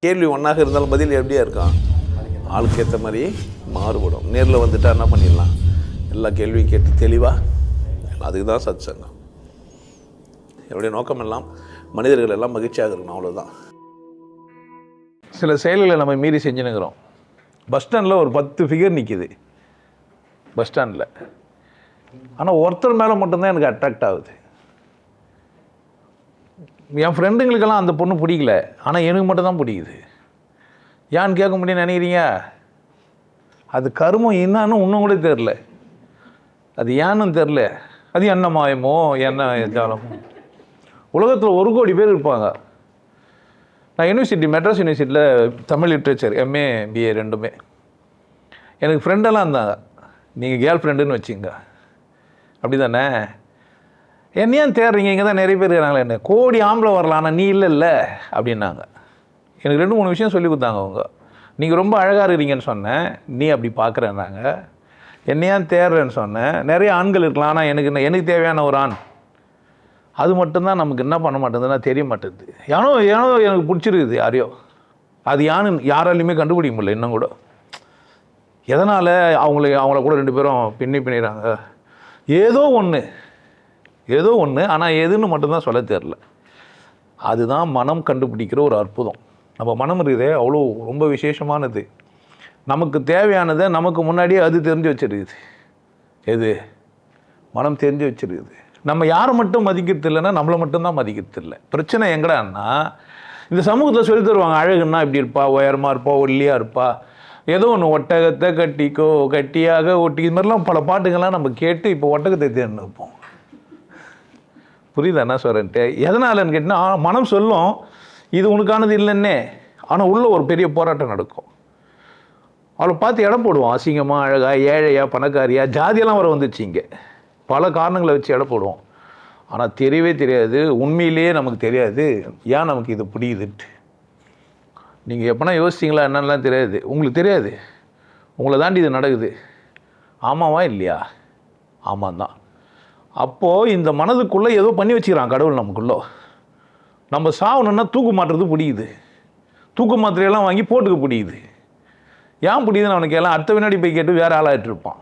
கேள்வி ஒன்றாக இருந்தாலும் பதில் எப்படியா இருக்கான், ஆளுக்கு ஏற்ற மாதிரி மாறுபடும். நேரில் வந்துட்டால் என்ன பண்ணிடலாம், எல்லா கேள்வியும் கேட்டு தெளிவாக. அதுக்கு தான் சத் சங்கம். என்னுடைய நோக்கம் எல்லாம் மனிதர்கள் எல்லாம் மகிழ்ச்சியாக இருக்கணும், அவ்வளோதான். சில செயல்களை நம்ம மீறி செஞ்சுனுங்கிறோம். பஸ் ஸ்டாண்டில் ஒரு 10 ஃபிகர் நிற்கிது பஸ் ஸ்டாண்டில். ஆனால் ஒருத்தர் மேலே மட்டும்தான் எனக்கு அட்ராக்ட் ஆகுது. என் ஃப்ரெண்டுங்களுக்கெல்லாம் அந்த பொண்ணு பிடிக்கல, ஆனால் எனக்கு மட்டும்தான் பிடிக்குது. ஏன்னு கேட்க முடியும்னு நினைக்கிறீங்க? அது கருமம் என்னன்னு இன்னும் கூட தெரில. அது ஏன்னு தெரில. அது என்ன மாயமோ என்ன ஜாலமோ. உலகத்தில் 1 கோடி பேர் இருப்பாங்க. நான் யூனிவர்சிட்டி, மெட்ராஸ் யூனிவர்சிட்டியில் தமிழ் லிட்ரேச்சர் எம்ஏ பிஏ ரெண்டுமே. எனக்கு ஃப்ரெண்டெல்லாம் இருந்தாங்க. நீங்கள் கேர்ள் ஃப்ரெண்டுன்னு வச்சுங்க, அப்படி தானே? என்னையும் தேடுறீங்க, இங்கே தான் நிறைய பேர் இருக்கிறாங்களே, என்ன கோடி ஆம்பளை வரலாம், ஆனால் நீ இல்லை அப்படின்னாங்க. எனக்கு 2-3 விஷயம் சொல்லி கொடுத்தாங்க அவங்க. நீங்கள் ரொம்ப அழகாக இருக்கிறீங்கன்னு சொன்னேன், நீ அப்படி பார்க்குறேன்னாங்க. என்னையான் தேடுறேன்னு சொன்னேன், நிறைய ஆண்கள் இருக்கலாம், ஆனால் எனக்கு தேவையான ஒரு ஆண் அது மட்டும்தான் நமக்கு என்ன பண்ண மாட்டேங்குதுன்னா தெரிய மாட்டேங்குது. ஏனோ எனக்கு பிடிச்சிருக்குது யாரையோ, அது யாராலையுமே கண்டுபிடிக்க முடியல இன்னும் கூட. எதனால் அவங்கள கூட 2 பேரும் பின்னிறாங்க. ஏதோ ஒன்று, ஆனால் எதுன்னு மட்டும்தான் சொல்ல தெரில. அதுதான் மனம் கண்டுபிடிக்கிற ஒரு அற்புதம். நம்ம மனம் இருக்குதே, அவ்வளோ ரொம்ப விசேஷமானது. நமக்கு தேவையானதை நமக்கு முன்னாடியே அது தெரிஞ்சு வச்சிருக்குது. எது? மனம் தெரிஞ்சு வச்சிருக்குது. நம்ம யாரை மட்டும் மதிக்கிறது இல்லைன்னா நம்மளை மட்டும்தான் மதிக்கிறது இல்லை. பிரச்சனை எங்கடான்னா, இந்த சமூகத்தில் சொல்லி தருவாங்க, அழகுன்னா இப்படி இருப்பா, உயரமாக இருப்பா, ஒல்லியாக இருப்பா, ஏதோ ஒன்று ஒட்டகத்தை கட்டிக்கோ, கட்டியாக ஒட்டி, இது மாதிரிலாம் பல பாட்டுங்கள்லாம் நம்ம கேட்டு இப்போ ஒட்டகத்தை தேர்ந்து வைப்போம். புரியுதா என்ன சொல்கிறேன்ட்டு? எதனாலன்னு கேட்டிங்கன்னா, மனம் சொல்லும் இது உனக்கானது இல்லைன்னே, ஆனால் உள்ள ஒரு பெரிய போராட்டம் நடக்கும். அவளை பார்த்து இடம் போடுவோம், அசிங்கமாக, அழகா, ஏழையா, பணக்காரியா, ஜாதியெல்லாம் வர வந்துச்சு. இங்கே பல காரணங்களை வச்சு இடம் போடுவோம். ஆனால் தெரியவே தெரியாது, உண்மையிலேயே நமக்கு தெரியாது ஏன் நமக்கு இது பிடிக்குதுன்ட்டு. நீங்கள் எப்போனா யோசிச்சிங்களா என்னென்னலாம் தெரியாது, உங்களுக்கு தெரியாது. உங்களை தாண்டி இது நடக்குது. ஆமாவா இல்லையா? ஆமாம் தான். அப்போது இந்த மனதுக்குள்ளே ஏதோ பண்ணி வச்சுக்கிறான் கடவுள் நமக்குள்ளே. நம்ம சாவணுன்னா தூக்கு மாட்டுறது பிடிக்குது, தூக்கு மாத்திரையெல்லாம் வாங்கி போட்டுக்க பிடிக்குது. ஏன் பிடிக்குதுன்னு அவனுக்கு எல்லாம் அடுத்த வினாடி போய் கேட்டு வேறு ஆளாகிட்டு இருப்பான்.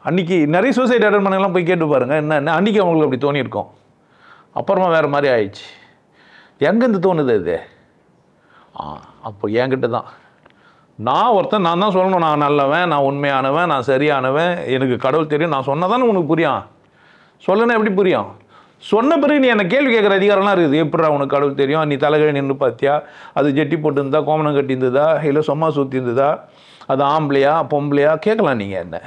அன்றைக்கி நிறைய சூசைட் அட்டன் பண்ணலாம் போய் கேட்டு பாருங்கள், என்ன அன்றைக்கி அவங்களுக்கு அப்படி தோணியிருக்கோம், அப்புறமா வேறு மாதிரி ஆயிடுச்சு. எங்கேருந்து தோணுது அது? அப்போ என்கிட்ட தான். நான் தான் சொல்லணும், நான் நல்லவன், நான் உண்மையானவன், நான் சரியானவன், எனக்கு கடவுள் தெரியும், நான் சொன்னால் தானே உனக்கு புரியும். சொல்லணும் எப்படி புரியும்? சொன்ன பிறகு நீ என்னை கேள்வி கேட்குற அதிகாரம்லாம் இருக்குது. எப்படா உனக்கு கடவுள் தெரியும்? நீ தலைகழி நின்று பார்த்தியா? அது ஜெட்டி போட்டுருந்தா, கோமணம் கட்டியிருந்ததா, இல்லை சும்மா சுற்றி இருந்ததா, அது ஆம்பளையா பொம்பளையா கேட்கலாம் நீங்கள் என்ன.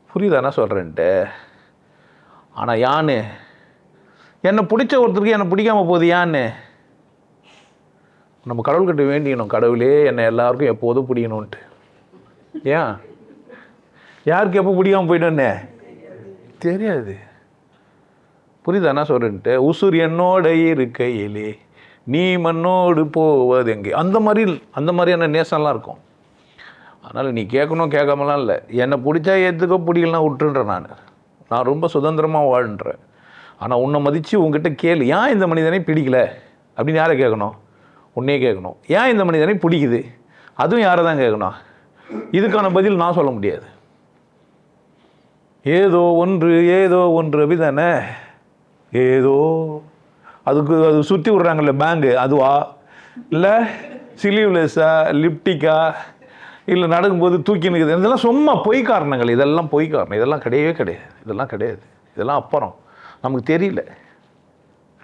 புரியுதாண்ணா சொல்கிறேன்ட்டு? ஆனால் யான்னு என்னை பிடிச்ச ஒருத்தருக்கு என்னை பிடிக்காமல் போகுது யான்னு நம்ம கடவுள்கிட்ட வேண்டிக்கணும். கடவுளே என்னை எல்லாருக்கும் எப்போதும் பிடிக்கணுன்ட்டு. ஏன் யாருக்கு எப்போ பிடிக்காமல் போயிட்டோன்னே தெரியாது. புரியுதாண்ணா சொல்கிறேன்ட்டு? உசுர் என்னோட இருக்கையிலே நீ மண்ணோடு போவது எங்கே, அந்த மாதிரியான நேசம்லாம் இருக்கும். அதனால் நீ கேட்கணும் கேட்காமலாம் இல்லை. என்னை பிடிச்சா ஏற்றுக்க, பிடிக்கலாம் விட்டுன்றேன். நான் ரொம்ப சுதந்திரமாக வாழ்ன்றேன். ஆனால் உன்னை மதித்து உங்ககிட்ட கேளு, ஏன் இந்த மனிதனை பிடிக்கல அப்படின்னு யாரை கேட்கணும்? உன்னே கேட்கணும். ஏன் இந்த மனிதனை பிடிக்குது, அதுவும் யாரை தான் கேட்கணும். இதுக்கான பதில் நான் சொல்ல முடியாது. ஏதோ ஒன்று அப்படிதானே. ஏதோ அது சுற்றி விட்றாங்கல்ல பேங்கு, அதுவா இல்லை சிலிவ்லெஸ்ஸா, லிப்டிக்கா, இல்லை நடக்கும்போது தூக்கி நிற்குது, இதெல்லாம் சும்மா பொய் காரணங்கள். இதெல்லாம் பொய் காரணம். இதெல்லாம் கிடையாது. இதெல்லாம் அப்புறம் நமக்கு தெரியல.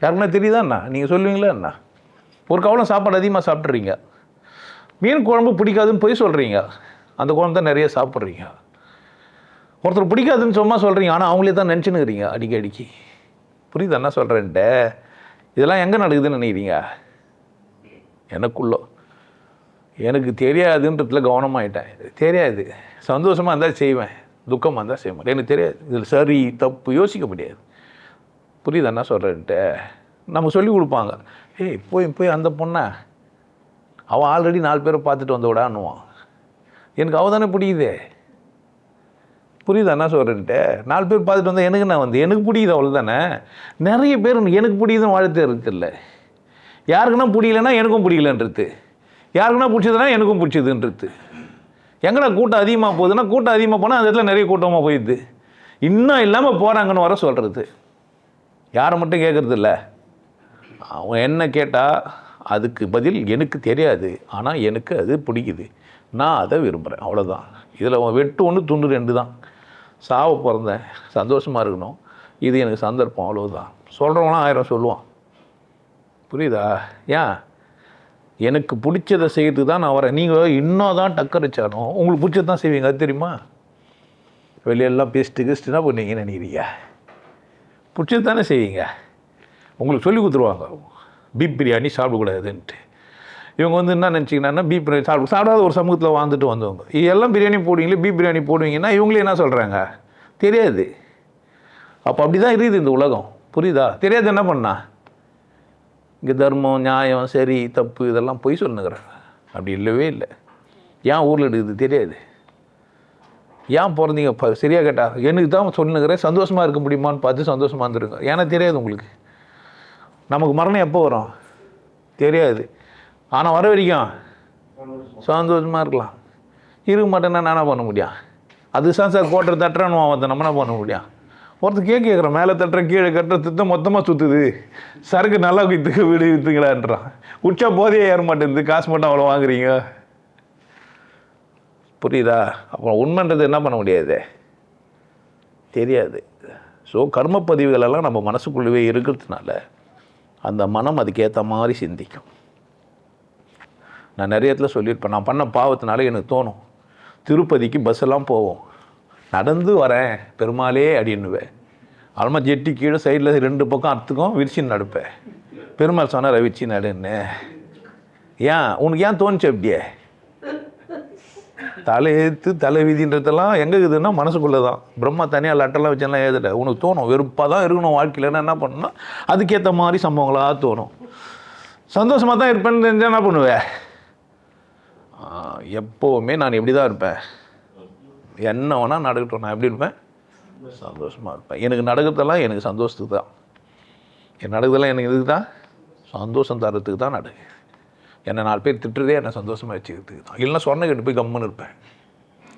யாருக்குன்னா தெரியுதா என்ன? நீங்கள் சொல்லுவீங்களா என்ன? ஒரு கவலம் சாப்பாடு அதிகமாக சாப்பிட்றீங்க, மீன் குழம்பு பிடிக்காதுன்னு பொய் சொல்கிறீங்க, அந்த குழம்பு தான் நிறைய சாப்பிட்றீங்க. ஒருத்தர் பிடிக்காதுன்னு சும்மா சொல்கிறீங்க, ஆனால் அவங்களே தான் நினச்சின்னுக்கிறீங்க அடிக்கடிக்கு. புரியுது என்ன சொல்கிறேன்ட்டு? இதெல்லாம் எங்கே நடக்குதுன்னு நினைக்கிறீங்க? எனக்குள்ளே. எனக்கு தெரியாதுன்றதுல கவனமாயிட்டேன். தெரியாது, சந்தோஷமாக இருந்தால் செய்வேன், துக்கமாக இருந்தால் செய்ய மாட்டேன். எனக்கு தெரியாது, இதில் சரி தப்பு யோசிக்க முடியாது. புரியுது என்ன சொல்கிறேன்ட்டு? நம்ம சொல்லி கொடுப்பாங்க, ஏய் போய் அந்த பொண்ணை அவள் ஆல்ரெடி 4 பேரை பார்த்துட்டு வந்து விடான்னுவான். எனக்கு அவள் தானே பிடிக்குதே. புரியுது என்ன சொல்கிறேன்ட்டு? 4 பேர் பார்த்துட்டு வந்தால் எனக்கு நான் எனக்கு பிடிக்குது அவ்வளோ தானே. நிறைய பேர் எனக்கு பிடிக்குதுன்னு வாழ்த்து இருக்குல்ல. யாருக்குன்னா பிடிக்கலன்னா எனக்கும் பிடிக்கலன்றது, யாருக்குன்னா பிடிச்சதுன்னா எனக்கும் பிடிச்சதுன்றது. எங்கடா கூட்டம் அதிகமாக போகுதுன்னா, கூட்டம் அதிகமாக போனால் அந்த இடத்துல நிறைய கூட்டமாக போயிடுது. இன்னும் இல்லாமல் போகிறாங்கன்னு வர சொல்கிறது. யாரை மட்டும் கேட்குறது இல்லை. அவன் என்ன கேட்டால் அதுக்கு பதில் எனக்கு தெரியாது, ஆனால் எனக்கு அது பிடிக்குது, நான் அதை விரும்புகிறேன், அவ்வளோதான். இதில் வெட்டு 1 துண்டு 2 தான். சாவ பிறந்தேன், சந்தோஷமாக இருக்கணும், இது எனக்கு சந்தர்ப்பம், அவ்வளோதான். சொல்கிறவங்களாம் 1000 சொல்லுவான். புரியுதா? ஏன் எனக்கு பிடிச்சதை செய்யறதுக்கு தான் நான் வரேன். நீங்கள் இன்னும் தான் டக்கரிச்சாலும் உங்களுக்கு பிடிச்சது தான் செய்வீங்க, அது தெரியுமா? வெளியெல்லாம் கிஸ்ட்டுனா பண்ணுவீங்கன்னு நினைக்கிறீங்க. பிடிச்சது தானே செய்வீங்க. உங்களுக்கு சொல்லி கொடுத்துருவாங்க பீப் பிரியாணி சாப்பிடக்கூடாதுன்ட்டு. இவங்க வந்து என்ன நினச்சிங்கன்னா, பீப் பிரியாணி சாப்பிடாத ஒரு சமூகத்தில் வாழ்ந்துட்டு வந்தவங்க எல்லாம் பிரியாணி போடுவீங்களே, பீப் பிரியாணி போடுவீங்கன்னா இவங்களே என்ன சொல்கிறாங்க, தெரியாது. அப்போ அப்படி தான் இருக்குது இந்த உலகம். புரியுதா? தெரியாது என்ன பண்ணா, இங்கே தர்மம், நியாயம், சரி, தப்பு இதெல்லாம் பொய் சொல்லுங்கிறாங்க. அப்படி இல்லவே இல்லை. ஏன் ஊரில் எடுக்குது தெரியாது. ஏன் பிறந்தீங்க சரியாக கேட்டா, எனக்கு தான் சொல்லுங்கிறேன், சந்தோஷமாக இருக்க முடியுமான்னு பார்த்து சந்தோஷமாக இருந்துருங்க. ஏன்னா தெரியாது உங்களுக்கு. நமக்கு மரணம் எப்போ வரும் தெரியாது. ஆனால் வர வரைக்கும் சந்தோஷமாக இருக்கலாம். இருக்க மாட்டேன்னா நான் என்ன பண்ண முடியும்? அது சார் கோட்டை தட்டுறான்னு அவன் நம்ம என்ன பண்ண முடியும்? ஒருத்தர் கேட்குறேன், மேலே தட்டுற கீழே கட்டுற திட்டம் மொத்தமாக சுற்றுது, சரக்கு நல்லா விற்றுக்கு வீடு விற்றுங்களான்றான். உச்சா போதையே ஏற மாட்டேங்குது, காசு மட்டும் அவ்வளோ வாங்குறீங்க. புரியுதா? அப்புறம் உண்மைன்றது என்ன பண்ண முடியாது, தெரியாது. ஸோ கர்மப்பதிவுகளெல்லாம் நம்ம மனசுக்குள்ளவே இருக்கிறதுனால அந்த மனம் அதுக்கேற்ற மாதிரி சிந்திக்கும். நான் நிறைய இடத்துல சொல்லியிருப்பேன், நான் பண்ண பாவத்தினால எனக்கு தோணும் திருப்பதிக்கு பஸ்ஸெல்லாம் போவோம், நடந்து வரேன் பெருமாளே அப்படின்னுவேன். அலமா ஜெட்டி கீழே சைடில் 2 பக்கம் அர்த்தக்கும் விரிச்சின்னு நடுப்பேன். பெருமாள் சொன்னார் விரிச்சி நடுன்னு. ஏன் உனக்கு ஏன் தோணுச்சு அப்படியே? தலையெழுத்து தலை விதின்றதெல்லாம் எங்கே இருக்குதுன்னா மனசுக்குள்ளே தான். பிரம்மா தனியாக லட்டெல்லாம் வச்செல்லாம் எழுதலை. உனக்கு தோணும் வெறுப்பாக தான் இருக்கணும் வாழ்க்கையிலன்னா என்ன பண்ணணும்னா அதுக்கேற்ற மாதிரி சம்பவங்களாக தோணும். சந்தோஷமாக தான் இருப்பேன்னு தெரிஞ்சால் என்ன பண்ணுவேன்? எப்போவுமே நான் எப்படி தான் இருப்பேன், என்ன வேணால் நடக்கட்டும், நான் எப்படி இருப்பேன், சந்தோஷமாக இருப்பேன். எனக்கு நடக்கிறதெல்லாம் எனக்கு சந்தோஷத்துக்கு தான். என் நடக்கிறதெல்லாம் எனக்கு இதுக்கு தான், சந்தோஷம் தரத்துக்கு தான் நடக்கு. என்னை 4 பேர் திட்டுறதே என்னை சந்தோஷமாக வச்சுக்கிறதுக்கு தான். இல்லைன்னா சொன்ன கெட்டு போய் கம்முன்னு இருப்பேன்.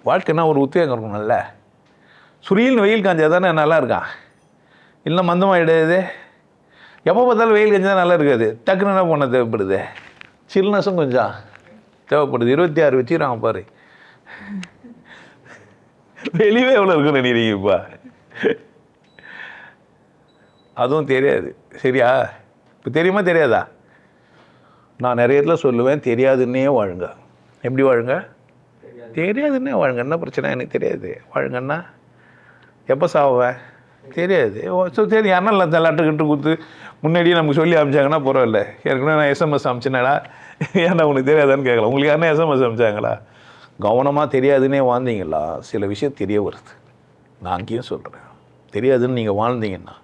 வாழ்க்கைன்னா ஒரு உத்வேகம் இருக்கும். நல்ல சுரியில்னு வெயில் காஞ்சா தானே நல்லா இருக்கான். இல்லை மந்தமாகிடாது. எப்போ பார்த்தாலும் வெயில் காஞ்சா நல்லா இருக்காது. டக்குன்னு என்ன பண்ண தேவைப்படுது, சில்னஸும் கொஞ்சம் தேவைப்படுது. 26 வச்சுக்கிறாங்க பாரு. வெளியே எவ்வளோ இருக்குன்னு நினைக்கிறீங்க இப்போ? அதுவும் தெரியாது. சரியா? இப்போ தெரியுமா தெரியாதா? நான் நிறைய இடத்துல சொல்லுவேன், தெரியாதுன்னே வாழுங்க. எப்படி வாழுங்க? தெரியாதுன்னே வாழுங்க. என்ன பிரச்சனை? எனக்கு தெரியாது வாழுங்கன்னா எப்போ சாவேன் தெரியாது. ஸோ சரி, யாருன்னா இல்லை லட்டுக்கிட்டு கொடுத்து முன்னாடியே நமக்கு சொல்லி அனுப்பிச்சாங்கன்னா பரவாயில்ல. ஏற்கனவே நான் எஸ்எம்எஸ் அனுப்பிச்சேனாடா, ஏன்னா உனக்கு தெரியாதான்னு கேட்கலாம். உங்களுக்கு யாருன்னா எஸ்எம்எஸ் அனுப்பிச்சாங்களா? கவனமாக தெரியாதுன்னே வாழ்ந்தீங்களா சில விஷயம் தெரிய வருது. நான் அங்கேயும் சொல்கிறேன், தெரியாதுன்னு நீங்கள் வாழ்ந்தீங்கன்னா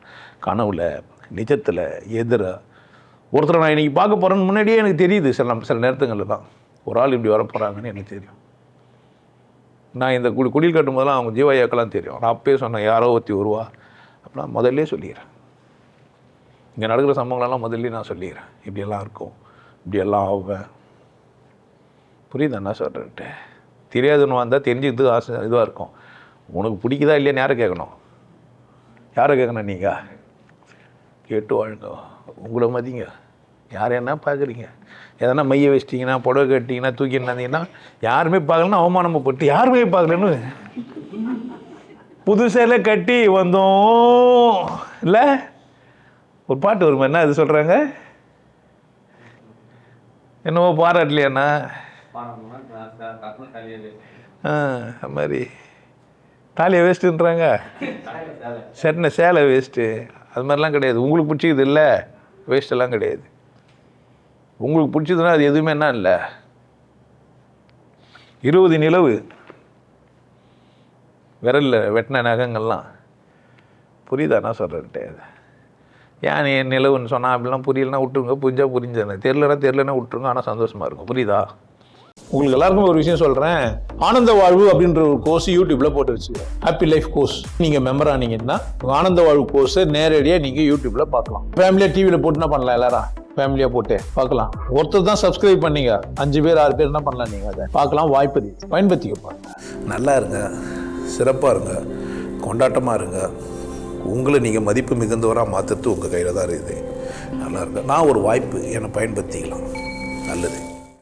கனவுல நிஜத்தில் எதிர ஒருத்தரை நான் இன்றைக்கி பார்க்க போகிறேன்னு முன்னாடியே எனக்கு தெரியுது. சில நேரத்துங்களில் தான் ஒரு ஆள் இப்படி வர போகிறாங்கன்னு எனக்கு தெரியும். நான் இந்த குடில் கட்டும் போதெல்லாம் அவங்க ஜீவாயாக்கெல்லாம் தெரியும். நான் அப்பயே சொன்னேன், யாரோ ஒருத்தி வருவா அப்படின்னா முதல்லே சொல்லிடுறேன். இங்கே நடக்கிற சம்பவங்களெல்லாம் முதல்ல நான் சொல்லிடுறேன். இப்படியெல்லாம் இருக்கும், இப்படியெல்லாம் ஆவேன். புரியுது என்ன சொல்கிறேன்ட்டு? தெரியாதுன்னு வந்தால் தெரிஞ்சுக்கிறதுக்கு ஆசை இதுவாக இருக்கும். உனக்கு பிடிக்குதா இல்லையான்னு யாரை கேட்கணும்? யாரை கேட்கணும்? நீங்கள் கேட்டு வாழுங்க, உங்களை மதிங்க. யார் என்ன பார்க்குறீங்க? எதனா மைய வச்சிட்டிங்கன்னா, புடவை கட்டிங்கன்னா, தூக்கினாந்தீங்கன்னா யாருமே பார்க்கலன்னா அவமானப்பட்டு யாருமே பார்க்கலன்னு புதுசாக கட்டி வந்தோம் இல்லை? ஒரு பாட்டு வருமா, என்ன அது சொல்கிறாங்க, என்னவோ பாராட்டலையாண்ணா அது மாதிரி தாலியை வேஸ்ட்டுன்றாங்க. சரிண்ணே சேலை வேஸ்ட்டு, அது மாதிரிலாம் கிடையாது. உங்களுக்கு பிடிச்சிக்குது இல்லை, வேஸ்ட்டெல்லாம் கிடையாது. உங்களுக்கு பிடிச்சதுன்னா அது எதுவுமே என்ன இல்லை. 20 நிலவு விரலில் வெட்டின நகங்கள்லாம் புரியுதா நான் சொல்கிறேன்ட்டு? ஏன் நீ நிலவுன்னு சொன்னால் அப்படிலாம் புரியலன்னா விட்டுருங்க, புரிஞ்சா புரிஞ்சேன்னு, தெரிலன்னா விட்டுருங்க. ஆனால் சந்தோஷமாக இருக்கும். புரியுதா? உங்களுக்கு எல்லாருக்கும் ஒரு விஷயம் சொல்கிறேன். ஆனந்த வாழ்வு அப்படின்ற ஒரு கோர்ஸ் யூடியூப்பில் போட்டு வச்சுக்கோங்க. Happy life course. நீங்கள் மெம்பர் ஆனீங்கன்னா ஆனந்த வாழ்வு கோர்ஸை நேரடியாக நீங்கள் யூடியூப்பில் பார்க்கலாம். ஃபேமிலியாக டிவியில் போட்டு என்ன பண்ணலாம், எல்லாரும் ஃபேமிலியாக போட்டு பார்க்கலாம். ஒருத்தர் தான் சப்ஸ்கிரைப் பண்ணீங்க, 5 பேர் 6 பேர் என்ன பண்ணலாம்? நீங்கள் அதை பார்க்கலாம். வாய்ப்பு பயன்படுத்திக்க பாருங்க. நல்லா இருங்க, சிறப்பாக இருங்க, கொண்டாட்டமாக இருங்க. உங்களை நீங்கள் மதிப்பு மிகுந்தவராக மாற்றுறது உங்கள் கையில் தான் இருக்குது. நல்லா இருங்க. நான் ஒரு வாய்ப்பு என்னை பயன்படுத்திக்கலாம். நல்லது.